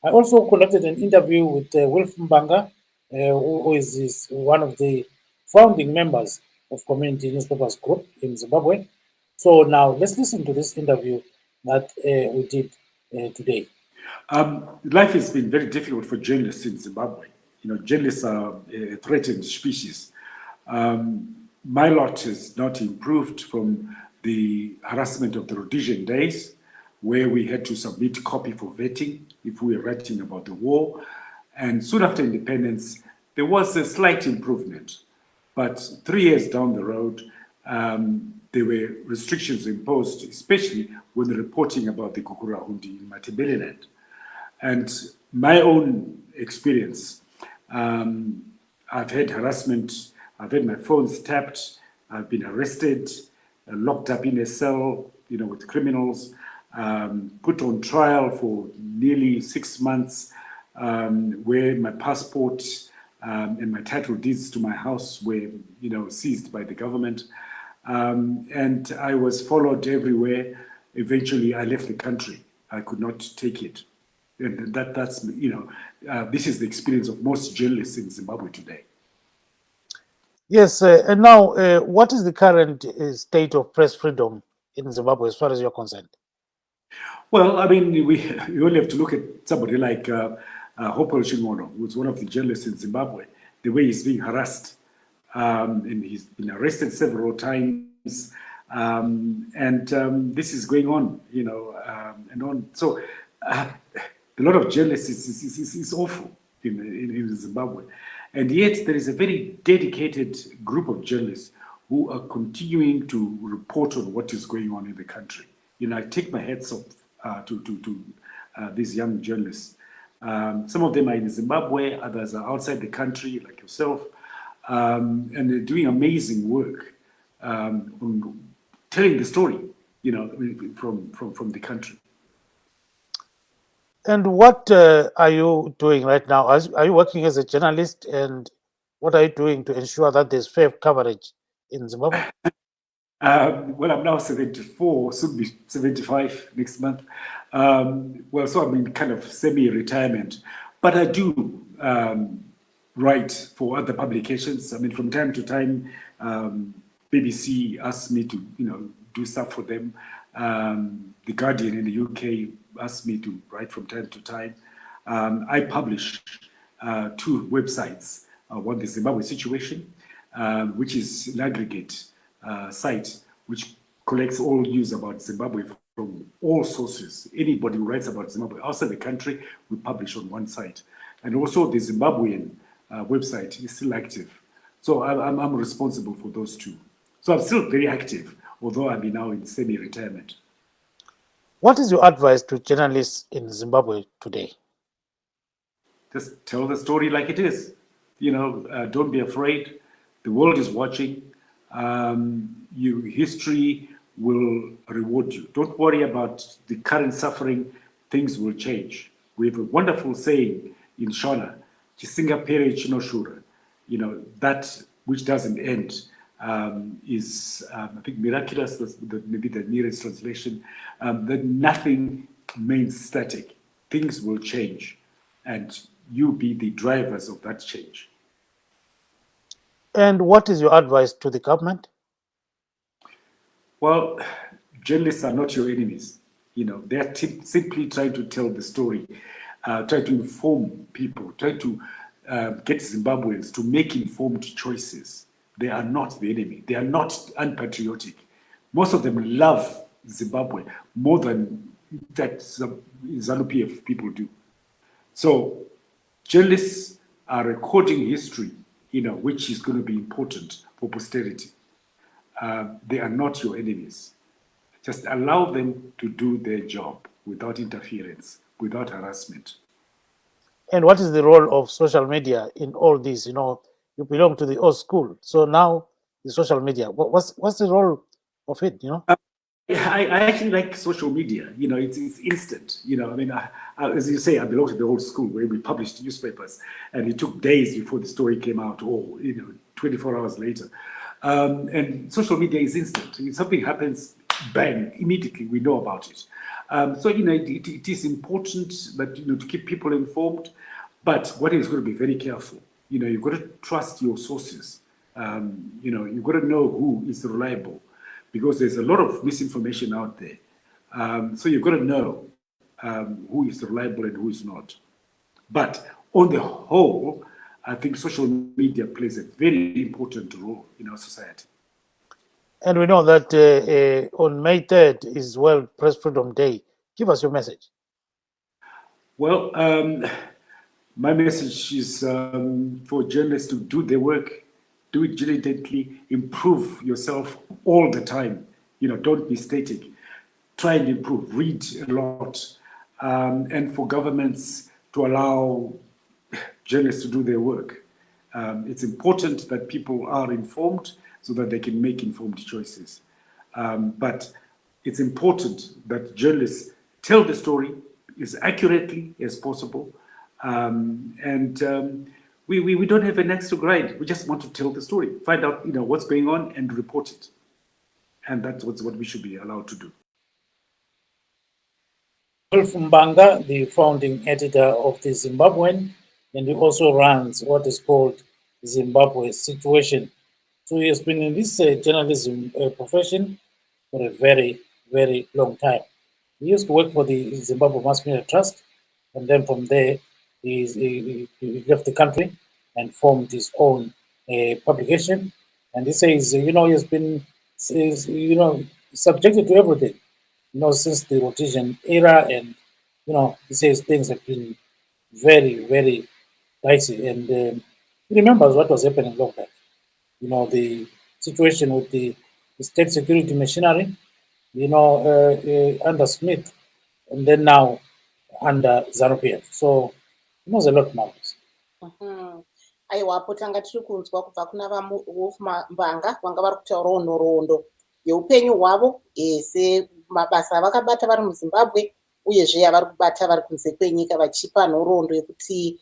A: I also conducted an interview with Wilf Mbanga, who is one of the founding members of Community Newspapers Group in Zimbabwe. So now let's listen to this interview that we did today.
G: Life has been very difficult for journalists in Zimbabwe. Journalists are a threatened species. My lot has not improved from the harassment of the Rhodesian days, where we had to submit copy for vetting if we were writing about the war. And soon after independence, there was a slight improvement. But 3 years down the road, there were restrictions imposed, especially when reporting about the Gukurahundi in Matabeleland. And my own experience, I've had harassment, I've had my phones tapped, I've been arrested, locked up in a cell, with criminals, put on trial for nearly 6 months, where my passport and my title deeds to my house were, seized by the government. And I was followed everywhere. Eventually, I left the country. I could not take it. And that's this is the experience of most journalists in Zimbabwe today.
A: Yes, and now, what is the current state of press freedom in Zimbabwe as far as you're concerned?
G: Well, I mean, we only have to look at somebody like Hopewell Chimono, who's one of the journalists in Zimbabwe, the way he's being harassed. And he's been arrested several times. This is going on, and on. So a lot of journalists is awful in Zimbabwe. And yet there is a very dedicated group of journalists who are continuing to report on what is going on in the country. I take my hats off to these young journalists. Some of them are in Zimbabwe, others are outside the country, like yourself. And they're doing amazing work on telling the story, from the country.
A: And what are you doing right now? Are you working as a journalist, and What are you doing to ensure that there's fair coverage in Zimbabwe?
G: Well, I'm now 74, soon be 75 next month. Well, so I'm in kind of semi-retirement, but I do write for other publications. I mean, from time to time, BBC asks me to, do stuff for them. The Guardian in the UK asks me to write from time to time. I publish 2 websites. One, the Zimbabwe Situation, which is an aggregate site which collects all news about Zimbabwe from all sources. Anybody who writes about Zimbabwe outside the country, we publish on one site. And also the Zimbabwean website is still active. So I'm responsible for those 2. So I'm still very active, although I'm now in semi-retirement.
A: What is your advice to journalists in Zimbabwe today?
G: Just tell the story like it is. Don't be afraid. The world is watching. History will reward you. Don't worry about the current suffering. Things will change. We have a wonderful saying in Shona, Chisinga pere chinoshura. That which doesn't end is, I think, miraculous. That's maybe the nearest translation. That nothing remains static. Things will change, and you be the drivers of that change.
A: And what is your advice to the government?
G: Well, journalists are not your enemies. They're simply trying to tell the story, try to inform people, try to get Zimbabweans to make informed choices. They are not the enemy. They are not unpatriotic. Most of them love Zimbabwe more than that ZANU-PF people do. So journalists are recording history, which is going to be important for posterity. They are not your enemies. Just allow them to do their job without interference, without harassment.
A: And what is the role of social media in all this? You belong to the old school. So now the social media, what's the role of it,
G: I actually like social media. It's instant. As you say, I belong to the old school where we published newspapers, and it took days before the story came out, or 24 hours later. And social media is instant. If something happens, bang, immediately we know about it. So it is important that to keep people informed, but one is going to be very careful. You've got to trust your sources. You've got to know who is reliable, because there's a lot of misinformation out there. So you've got to know who is reliable and who is not. But on the whole, I think social media plays a very important role in our society.
A: And we know that on May 3rd is World Press Freedom Day. Give us your message.
G: Well, my message is for journalists to do their work, do it diligently, improve yourself all the time. Don't be static. Try and improve, read a lot. And for governments to allow journalists to do their work. It's important that people are informed so that they can make informed choices. But it's important that journalists tell the story as accurately as possible. We don't have an axe to grind. We just want to tell the story, find out what's going on and report it. And that's what we should be allowed to do.
A: Wolf Mbanga, the founding editor of the Zimbabwean, and he also runs what is called Zimbabwe Situation. So he has been in this journalism profession for a very, very long time. He used to work for the Zimbabwe Mass Media Trust, and then from there he left the country and formed his own publication. And he says, he has been, subjected to everything, since the Rhodesian era, and he says things have been very, very dicey, and he remembers what was happening long back. The situation with the state security machinery, under Smith, and then now under ZANU-PF. So he knows a lot now.
B: Aiwapo tanga tiri kunzwa kubva kuna vaWolf Mbanga vanga vari kutaurawo nhoroondo yeupenyu hwavo, semabasa avakabata vari muZimbabwe, uyezve avari kubata vari kunze kwenyika, vachipa nhoroondo yekuti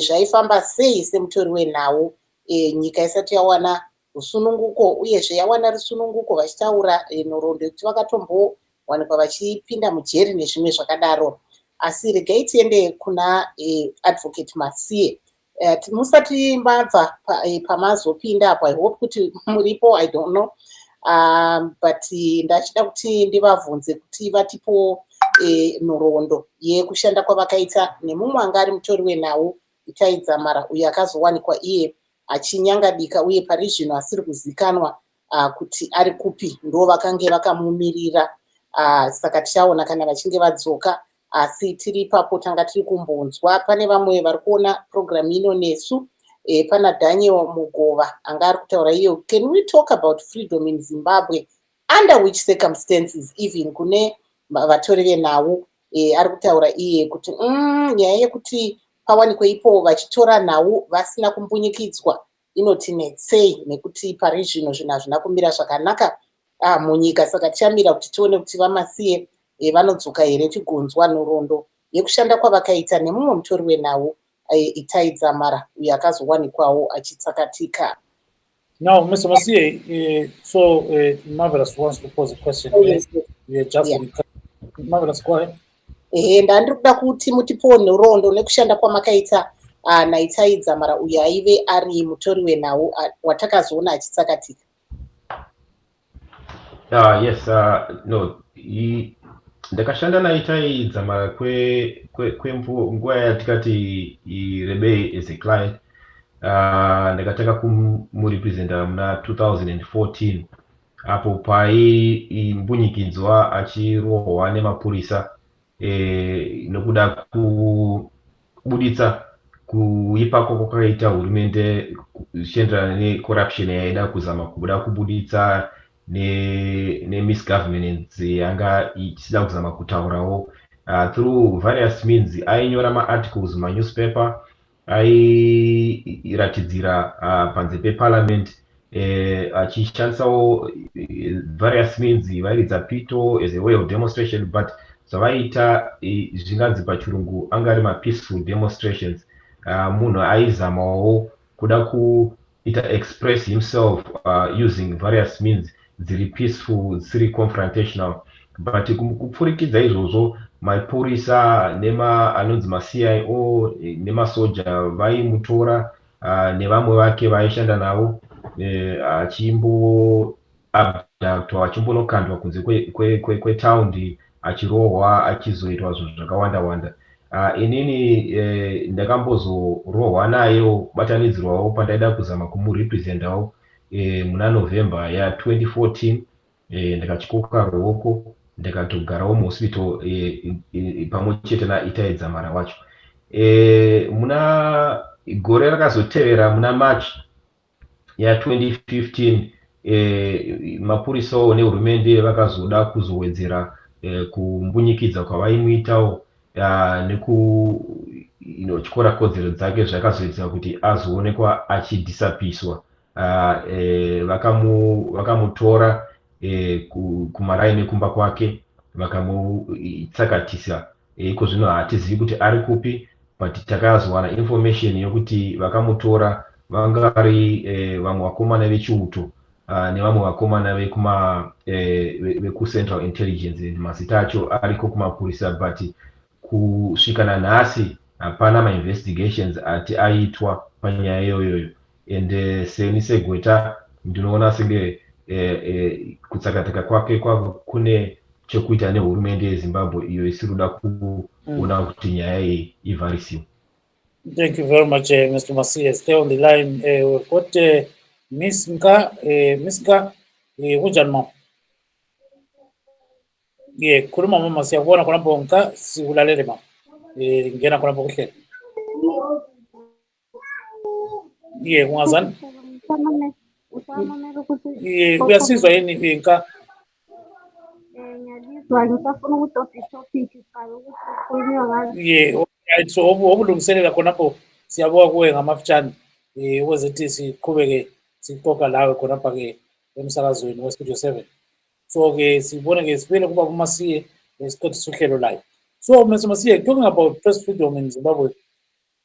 B: zvaifamba sei semutori wenhau nyika isati yawana rusununguko uyezve yawana rusununguko vachitaura nhoroondo yekuti vakatombowanikwa vachipinda mujeri nezvimwe zvakadaro. Asi regai tiende kuna advocate Masiye. Musati mbabva pamazopinda apo, I hope kuti muripo, I don't know, but ndachida kuti ndivabvunze kuti vatipo nhoroondo yekushanda kwavakaita nemumwe anga ari mutori wenhau Itai Dzamara uyo akazowanikwa iye achinyangadika uye pari zvino asiri kuzikanwa kuti ari kupi, ndo vakange vakamumirira. Saka tichaona kana vachinge vadzoka, asi tiri ipapo tanga tiri kumbonzwa pane vamwe vari kuona programu ino nesu. Pana Daniel Mugova anga ari kutaura iyo, can we talk about freedom in Zimbabwe under which circumstances, even kune vatori venhau. Ari kutaura iye kuti nyaya yekuti pawanikwe ipo vachitora nhau vasina kumbunyikidzwa inotinetsei, nekuti pari zvino zvinhu hazvina kumira zvakanaka munyika. Saka tichamira kuti tione kuti vaMasiye vanodzoka here tigonzwa nhoroondo yekushanda kwavakaita nemumwe mutori wenhau Itai Dzamara uyo akazowanikwawo achitsakatika.
A: Now, Mr. Masiye, so Marvelous wants to pose a question.
B: Yes.
A: Just Marvelous, go ahead.
B: Ndandiri kuda kuti mutipo nhoroondo nekushanda kwamakaita naItai Dzamara uyo aive ari mutori wenhau watakazoona achitsakatika.
F: Yes, no, ndakashanda naItai Dzamara kwenguva yatikati iRebei as a client. Ndakatanga kumurepresenta muna 2014 apo mbunyikidzwa achirohwa nemapurisa nokuda kubuditsa kuipako kwakaita hurumende zvichienderana necorruption yaida kuzama kubuda kubuditsa nemisgovernance yanga ichida kuzama kutaurawo through various means. Ainyora maarticles manewspaper, airatidzira panze peparliament, achishandisawo various means, vairidza pito as a way of demonstration, but zvavaita zvinganzi pachirungu anga ari mapeaceful demonstrations. Munhu aizamawo kuda kuita express himself using various means dziri peaceful, dzisiri confrontational. But kupfurikidza izvozvo mapurisa anonzi maCIO nemasoja vaimutora nevamwe vake vaishanda navo achimboabductwa, achimbonokandwa kunze kwetaundi, achirohwa, achizoitwa zvinhu zvakawanda-wanda. Inini ndakambozorohwa nayewo, batanidzirwawo pandaida kuzama kumurepresentawo muna November ya2014. Ndakachikoka ruoko ndakatogarawo muhospital pamwe chete naItai Dzamara wacho. Muna gore rakazotevera muna March ya2015 mapurisawo nehurumende vakazoda kuzowedzera kumbunyikidza kwavaimuitawo nekuchikora kodzero dzake zvakazoita kuti azoonekwa achidisapiswa. Vakamutora kumaraini kumba kwake vakamutsakatisa. Iko zvino hatizivi kuti ari kupi, but takazowana information yokuti vakamutora vanga vari vamwe vakomana vechiuto nevamwe vakomana vekucentral intelligence, mazita acho ariko kumapurisa, but kusvika nanhasi hapana mainvestigations ati aitwa panyaya iyoyo. And seni segweta ndinoona senge kutsakatika kwake kune chekuita nehurumende yeZimbabwe iyo isiri kuda kuona kuti nyaya iyi ivharisiwe.
A: Thank you very much, Mr. Masiye. Stay on the line. We've got Miss Nqaba, unjani mama? Khuluma mama, siyabona khonapho Nqaba, sikulalele mama. Ngena khonapho kuhle. Ungazani? Uyasizwa yini Nqaba?
H: Ngiyazizwa, ngisafuna ukuthi i-topic iqale ukuthi kukhulunywe ngayo.
A: Right, so obulungiselela khonapho siyabuka kuwe ngamafutshane ukwezithi siqhubeke sixoxa lawe khonapha ke emsakazweni weStudio 7. So ke sibone ke sibele kuba kuMasiye esiqedisa uhlelo live. So Mr. Masiye, talking about press freedom in Zimbabwe,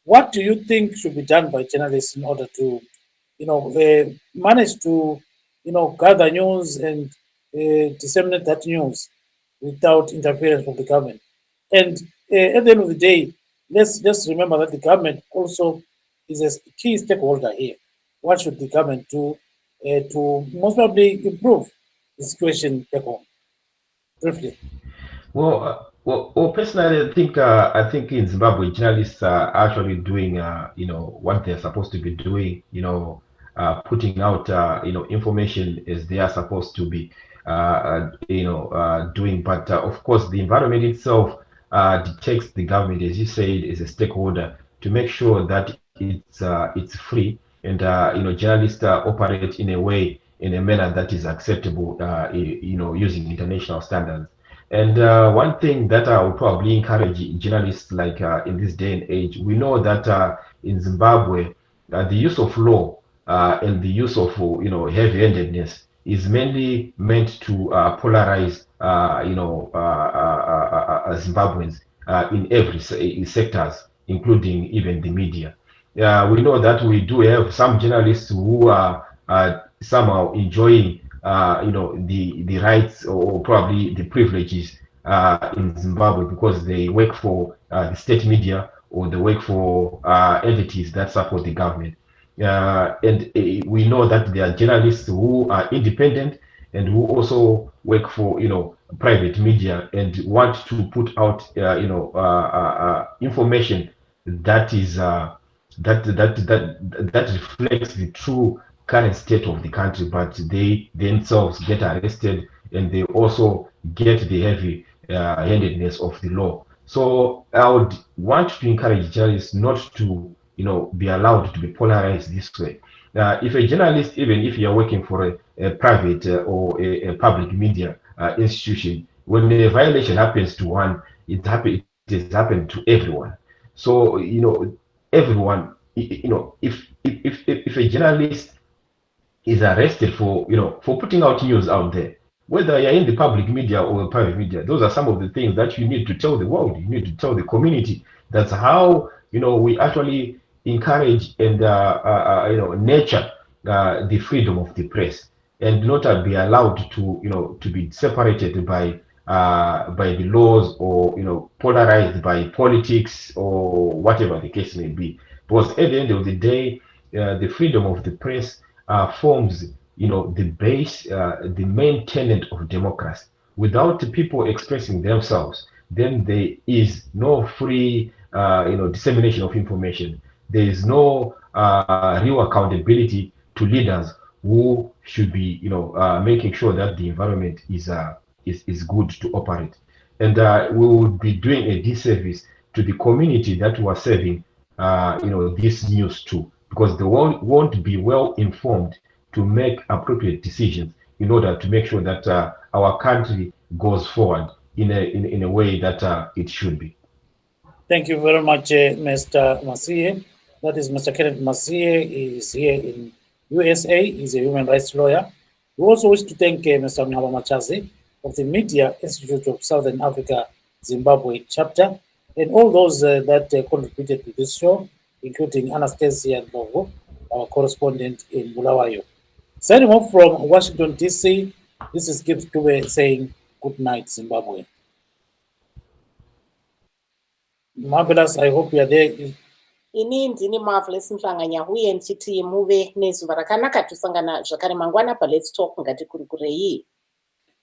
A: what do you think should be done by journalists in order to manage to, gather news and disseminate that news without interference from the government. And at the end of the day, let's just remember that the government also is a key stakeholder here. What should the government do to most probably improve the situation back home? Briefly.
F: Well, personally, I think in Zimbabwe, journalists are actually doing, what they're supposed to be doing, putting out, information as they are supposed to be, doing. But of course, the environment itself detects the government, as you said, as a stakeholder to make sure that it's free and journalists operate in a manner that is acceptable, using international standards. And one thing that I would probably encourage journalists, like in this day and age, we know that in Zimbabwe, the use of law and the use of heavy-handedness is mainly meant to polarize Zimbabweans in every sectors, including even the media. We know that we do have some journalists who are somehow enjoying the rights or probably the privileges in Zimbabwe because they work for the state media or they work for entities that support the government. And we know that there are journalists who are independent and who also work for private media and want to put out information that is that reflects the true current state of the country, but they themselves get arrested and they also get the heavy handedness of the law. So I would want to encourage journalists not to be allowed to be polarized this way. If a journalist, even if you're working for a private or a public media institution, when a violation happens to one, it has happened to everyone. So everyone, if a journalist is arrested for putting out news out there, whether you're in the public media or the private media, those are some of the things that you need to tell the world. You need to tell the community. That's how we actually encourage and nurture the freedom of the press, and not be allowed to be separated by the laws or polarized by politics or whatever the case may be. Because at the end of the day, the freedom of the press forms the base, the main tenet of democracy. Without people expressing themselves, then there is no free dissemination of information. There is no real accountability to leaders who should be making sure that the environment is good to operate. And we would be doing a disservice to the community that we are serving this news to, because they won't be well informed to make appropriate decisions in order to make sure that our country goes forward in a way that it should be.
A: Thank you very much, Mr. Masiye. That is Mr. Kenneth Masiye. He is here in USA. He's a human rights lawyer. We also wish to thank Mr. Nqaba Matshazi of the Media Institute of Southern Africa, Zimbabwe chapter, and all those that contributed to this show, including Anastasia Ndlovu, our correspondent in Bulawayo. Signing off from Washington, D.C., this is Gibbs Dube saying good night, Zimbabwe. Marvelous, I hope you are there.
B: Ini ndini Marvelous Mhlanganya uye ndichiti muve nezuva rakanaka tosangana zvakare mangwana paLet's Talk ngati kurikurei.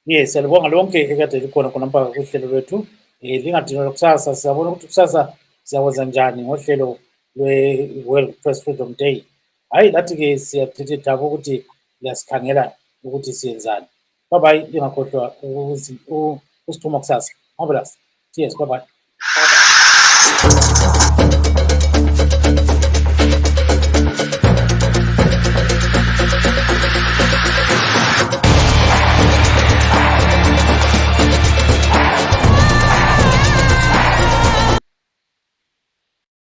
A: Yes, alibonga lonke ekade likhona khonapha kuhlelo lwethu. Lingadinwa kusasa siyabona ukuthi kusasa siyawenza njani ngohlelo lwe-World Press Freedom Day. Hayi lathi ke siyathethe thabo ukuthi liyasikhangela ukuthi siyenzani. Bye bye, lingakhohlwa usithuma kusasa. Marvelous. Cheers, bye bye.